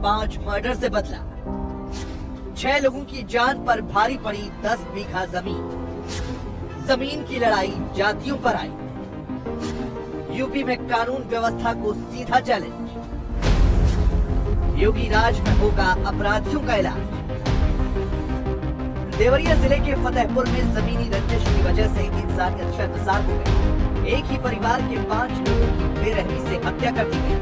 5 murder से बदला। 6 लोगों की जान पर भारी पड़ी 10 बीघा जमीन। जमीन की लड़ाई जातियों पर आई। यूपी में कानून व्यवस्था को सीधा चैलेंज। योगी राज में होगा अपराधियों का इलाज। देवरिया जिले के फतेहपुर में जमीनी रंजिश की वजह से इंसानियत शर्मसार हो गई। एक ही परिवार के 5 लोगों की बेरहमी से हत्या कर दी गई।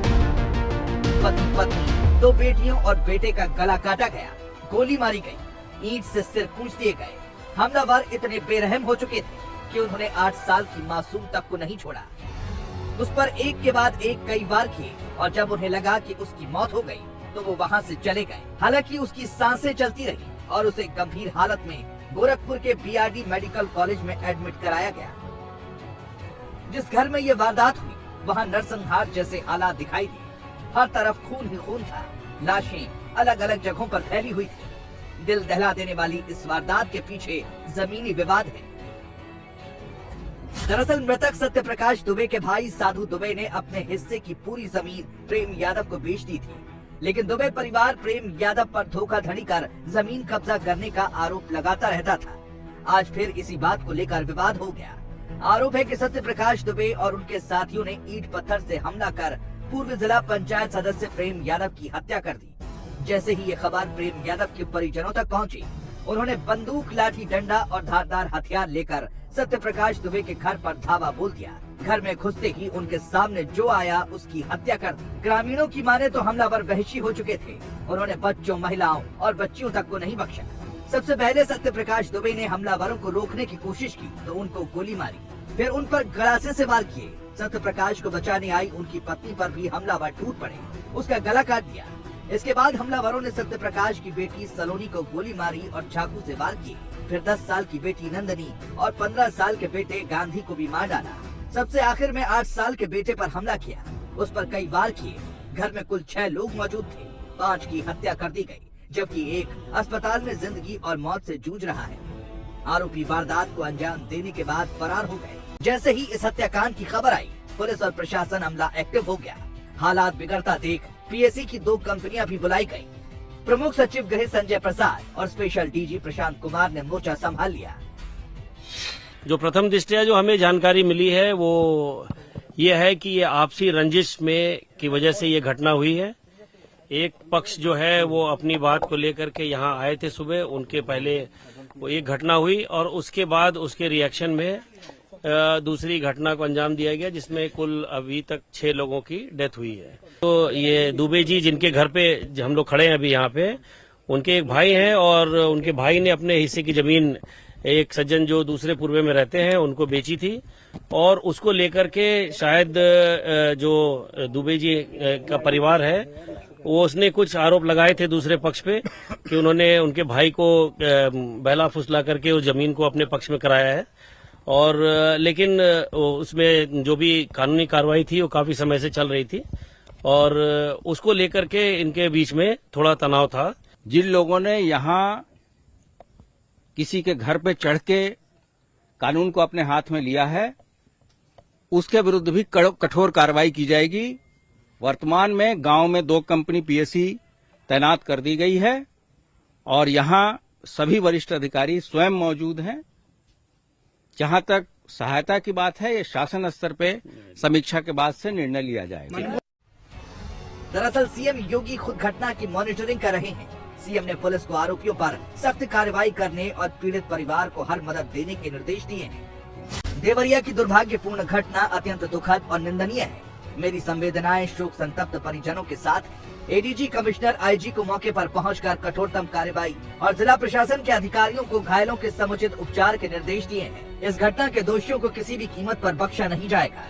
पति पत्नी, 2 बेटियों और बेटे का गला काटा गया, गोली मारी गई, ईंट से सिर कूच दिए गए। हमलावर इतने बेरहम हो चुके थे कि उन्होंने 8 साल की मासूम तक को नहीं छोड़ा। उस पर एक के बाद एक कई वार किए और जब उन्हें लगा कि उसकी मौत हो गई तो वो वहाँ से चले गए। हालांकि उसकी सांसें चलती रही और उसे गंभीर हालत में गोरखपुर के बीआरडी मेडिकल कॉलेज में एडमिट कराया गया। जिस घर में ये वारदात हुई वहाँ नरसंहार जैसे हालात दिखाई दिए। हर तरफ खून ही खून था। लाशें अलग अलग जगहों पर फैली हुई थी। दिल दहला देने वाली इस वारदात के पीछे जमीनी विवाद है। दरअसल मृतक सत्य प्रकाश दुबे के भाई साधु दुबे ने अपने हिस्से की पूरी जमीन प्रेम यादव को बेच दी थी, लेकिन दुबे परिवार प्रेम यादव पर धोखाधड़ी कर जमीन कब्जा करने का आरोप लगाता रहता था। आज फिर इसी बात को लेकर विवाद हो गया। आरोप है कि सत्य प्रकाश दुबे और उनके साथियों ने ईंट पत्थर से हमला कर पूर्व जिला पंचायत सदस्य प्रेम यादव की हत्या कर दी। जैसे ही ये खबर प्रेम यादव के परिजनों तक पहुंची, उन्होंने बंदूक, लाठी डंडा और धारदार हथियार लेकर सत्य प्रकाश दुबे के घर पर धावा बोल दिया। घर में घुसते ही उनके सामने जो आया उसकी हत्या कर दी। ग्रामीणों की माने तो हमलावर वहशी हो चुके थे। उन्होंने बच्चों, महिलाओं और बच्चियों तक को नहीं बख्शा। सबसे पहले सत्य प्रकाश दुबे ने हमलावरों को रोकने की कोशिश की तो उनको गोली मारी, फिर उन पर गड़ासे से वार किए। सत्य प्रकाश को बचाने आई उनकी पत्नी पर भी हमलावर टूट पड़े, उसका गला काट दिया। इसके बाद हमलावरों ने सत्य प्रकाश की बेटी सलोनी को गोली मारी और चाकू से वार किए। फिर 10 साल की बेटी नंदनी और 15 साल के बेटे गांधी को भी मार डाला। सबसे आखिर में 8 साल के बेटे पर हमला किया, उस पर कई वार किए। घर में कुल 6 लोग मौजूद थे। 5 की हत्या कर दी गई, जबकि एक अस्पताल में जिंदगी और मौत से जूझ रहा है। आरोपी वारदात को अंजाम देने के बाद फरार हो गए। जैसे ही इस हत्याकांड की खबर आई, पुलिस और प्रशासन अमला एक्टिव हो गया। हालात बिगड़ता देख पीएससी की 2 कंपनियां भी बुलाई गई। प्रमुख सचिव गृह संजय प्रसाद और स्पेशल डीजी प्रशांत कुमार ने मोर्चा संभाल लिया। जो प्रथम दृष्टया जो हमें जानकारी मिली है वो ये है कि ये आपसी रंजिश में की वजह से ये घटना हुई है। एक पक्ष जो है वो अपनी बात को लेकर के यहाँ आए थे सुबह, उनके पहले वो एक घटना हुई और उसके बाद उसके रिएक्शन में दूसरी घटना को अंजाम दिया गया, जिसमें कुल अभी तक 6 लोगों की डेथ हुई है। तो ये दुबे जी जिनके घर पे हम लोग खड़े हैं अभी यहाँ पे, उनके एक भाई हैं और उनके भाई ने अपने हिस्से की जमीन एक सज्जन जो दूसरे पूर्वे में रहते हैं उनको बेची थी और उसको लेकर के शायद जो दुबे जी का परिवार है वो उसने कुछ आरोप लगाए थे दूसरे पक्ष पे कि उन्होंने उनके भाई को बहला फुसला करके उस जमीन को अपने पक्ष में कराया है। और लेकिन उसमें जो भी कानूनी कार्रवाई थी वो काफी समय से चल रही थी और उसको लेकर के इनके बीच में थोड़ा तनाव था। जिन लोगों ने यहाँ किसी के घर पे चढ़ के कानून को अपने हाथ में लिया है, उसके विरुद्ध भी कठोर कार्रवाई की जाएगी। वर्तमान में गांव में 2 कंपनी पीएससी तैनात कर दी गई है और यहाँ सभी वरिष्ठ अधिकारी स्वयं मौजूद हैं। जहां तक सहायता की बात है, ये शासन स्तर पे समीक्षा के बाद से निर्णय लिया जाएगा। दरअसल सीएम योगी खुद घटना की मॉनिटरिंग कर रहे हैं। सीएम ने पुलिस को आरोपियों पर सख्त कार्रवाई करने और पीड़ित परिवार को हर मदद देने के निर्देश दिए हैं। देवरिया की दुर्भाग्यपूर्ण घटना अत्यंत दुखद और निंदनीय है। मेरी संवेदनाएं शोक संतप्त परिजनों के साथ। एडीजी कमिश्नर आईजी को मौके पर पहुंचकर कठोरतम कार्रवाई और जिला प्रशासन के अधिकारियों को घायलों के समुचित उपचार के निर्देश दिए हैं। इस घटना के दोषियों को किसी भी कीमत पर बख्शा नहीं जाएगा।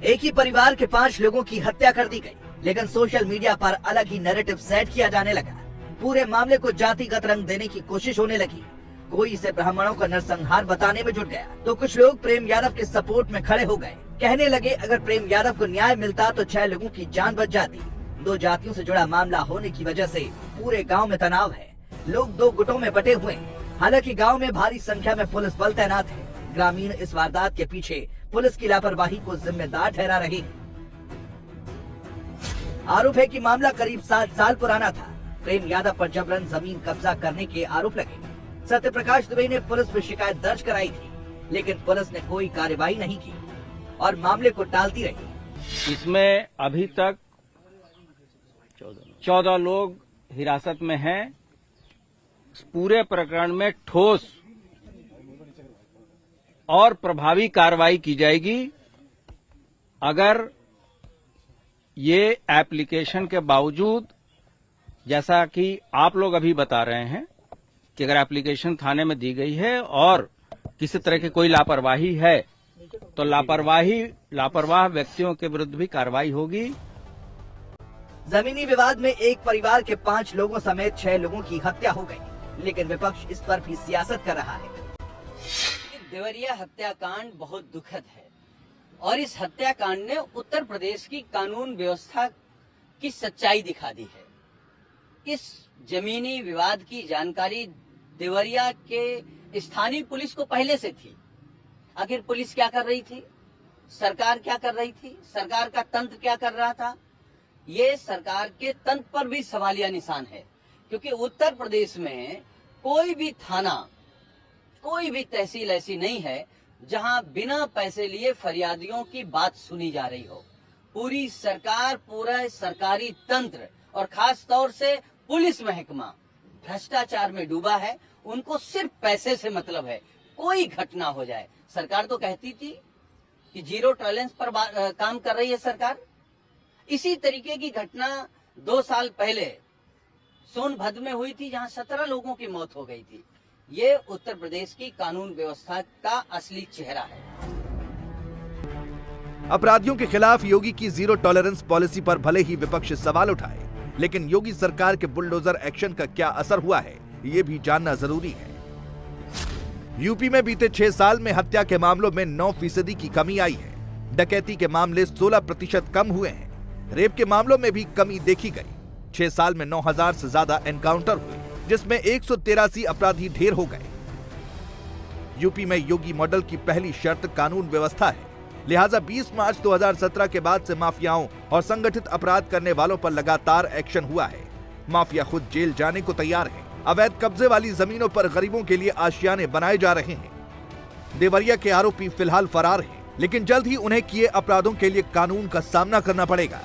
एक ही परिवार के 5 लोगों की हत्या कर दी गई, लेकिन सोशल मीडिया पर अलग ही नैरेटिव सेट किया जाने लगा। पूरे मामले को जातिगत रंग देने की कोशिश होने लगी। कोई इसे ब्राह्मणों का नरसंहार बताने में जुट गया तो कुछ लोग प्रेम यादव के सपोर्ट में खड़े हो गए। कहने लगे अगर प्रेम यादव को न्याय मिलता तो 6 लोगों की जान बच जाती। 2 जातियों से जुड़ा मामला होने की वजह से पूरे गांव में तनाव है। लोग 2 गुटों में बटे हुए हैं। हालांकि गांव में भारी संख्या में पुलिस बल तैनात है। ग्रामीण इस वारदात के पीछे पुलिस की लापरवाही को जिम्मेदार ठहरा रहे हैं। आरोप है कि मामला करीब 7 साल पुराना था। प्रेम यादव पर जबरन जमीन कब्जा करने के आरोप लगे। सत्य प्रकाश दुबे ने पुलिस में शिकायत दर्ज कराई थी, लेकिन पुलिस ने कोई कार्रवाई नहीं की और मामले को टालती रही। इसमें अभी तक 14 लोग हिरासत में हैं। इस पूरे प्रकरण में ठोस और प्रभावी कार्रवाई की जाएगी। अगर ये एप्लीकेशन के बावजूद, जैसा कि आप लोग अभी बता रहे हैं कि अगर एप्लीकेशन थाने में दी गई है और किसी तरह की कोई लापरवाही है, तो लापरवाह व्यक्तियों के विरुद्ध भी कार्रवाई होगी। जमीनी विवाद में एक परिवार के 5 लोगों समेत 6 लोगों की हत्या हो गई, लेकिन विपक्ष इस पर भी सियासत कर रहा है। देवरिया हत्याकांड बहुत दुखद है और इस हत्याकांड ने उत्तर प्रदेश की कानून व्यवस्था की सच्चाई दिखा दी है। इस जमीनी विवाद की जानकारी देवरिया के स्थानीय पुलिस को पहले से थी। आखिर पुलिस क्या कर रही थी, सरकार क्या कर रही थी, सरकार का तंत्र क्या कर रहा था? ये सरकार के तंत्र पर भी सवालिया निशान है, क्योंकि उत्तर प्रदेश में कोई भी थाना, कोई भी तहसील ऐसी नहीं है जहां बिना पैसे लिए फरियादियों की बात सुनी जा रही हो। पूरी सरकार, पूरा सरकारी तंत्र और खास तौर से पुलिस महकमा भ्रष्टाचार में डूबा है। उनको सिर्फ पैसे से मतलब है, कोई घटना हो जाए। सरकार तो कहती थी कि जीरो टॉलरेंस पर काम कर रही है सरकार। इसी तरीके की घटना 2 साल पहले सोनभद्र में हुई थी, जहां 17 लोगों की मौत हो गई थी। ये उत्तर प्रदेश की कानून व्यवस्था का असली चेहरा है। अपराधियों के खिलाफ योगी की जीरो टॉलरेंस पॉलिसी पर भले ही विपक्ष सवाल उठाए, लेकिन योगी सरकार के बुलडोजर एक्शन का क्या असर हुआ है, ये भी जानना जरूरी है। यूपी में बीते 6 साल में हत्या के मामलों में 9% की कमी आई है। डकैती के मामले 16% कम हुए हैं। रेप के मामलों में भी कमी देखी गई। 6 साल में 9000 से ज्यादा एनकाउंटर हुए, जिसमें 183 अपराधी ढेर हो गए। यूपी में योगी मॉडल की पहली शर्त कानून व्यवस्था है, लिहाजा 20 मार्च 2017 के बाद से माफियाओं और संगठित अपराध करने वालों पर लगातार एक्शन हुआ है। माफिया खुद जेल जाने को तैयार है। अवैध कब्जे वाली जमीनों पर गरीबों के लिए आशियाने बनाए जा रहे हैं। देवरिया के आरोपी फिलहाल फरार हैं, लेकिन जल्द ही उन्हें किए अपराधों के लिए कानून का सामना करना पड़ेगा।